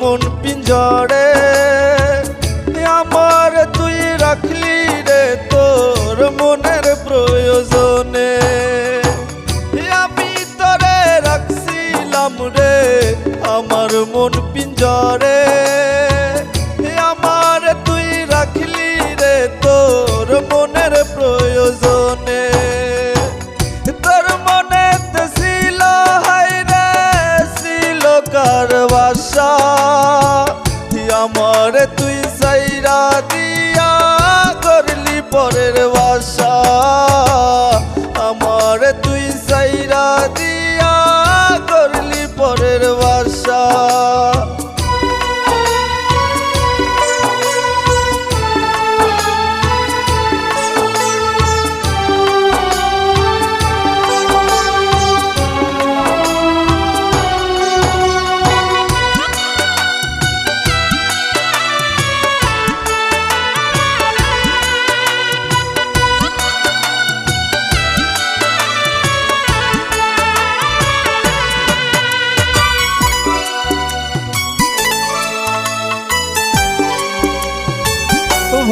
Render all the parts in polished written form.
মন পিঞ্জরে আমার তুই রাখলি রে তোর মনের প্রয়োজনে। আমি তোরে রাখছিলাম রে আমার মন পিঞ্জরে আমার তুই রাখলি রে তোর মনের প্রয়োজনে। তোর মনেতে ছিল হায়রে ছিল কার বাসা আমার তুই সাইরা দিয়া করলি পরের বাসা আমার তুই সাইরা দিয়া করলি পরের বাসা।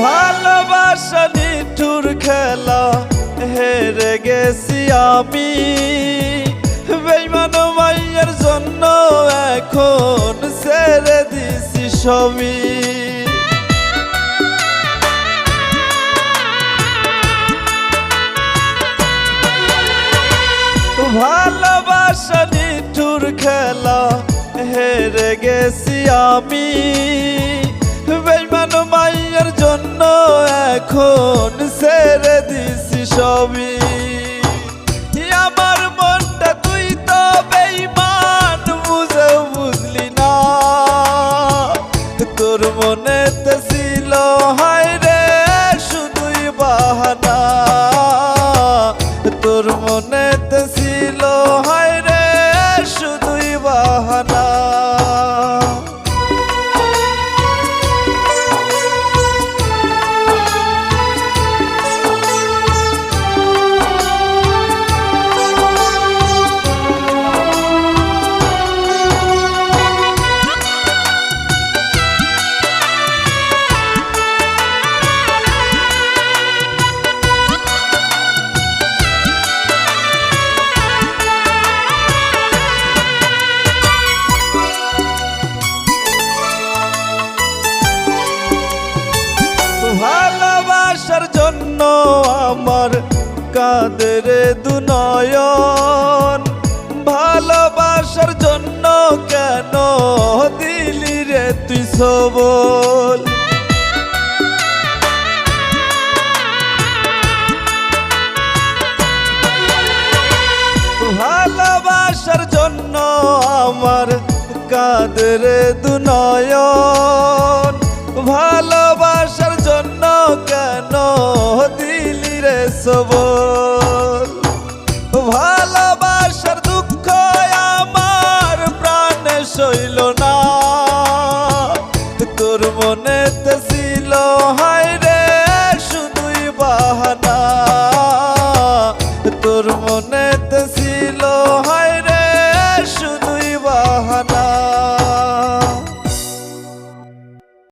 ভালোবাসা নিঠুর খেলা হেরে গেছি আমি বেঈমান মাইয়ার জন্য এখন ছেড়ে দিছি সবই। ভালোবাসা নিঠুর খেলা হেরে গেছি আমি বেঈমান মাইয়ার জন্য এখন ছেড়ে দিছি সবই। আমার মনটা তুই তো বেঈমান বুঝেও বুঝলি না তোর মনেতে ছিল হায়রে শুধুই বাহানা তোর মনেতে ছিল হায়রে শুধুই বাহানা। ভালোবাসার জন্য আমার কাঁদে রে দুনয়ন ভালোবাসার জন্য কেন দিলি রে তুই সবল। ভালোবাসার জন্য আমার কাঁদে রে দুনয়ন ভালোবাসার জন্য কেন দিলি রে সব।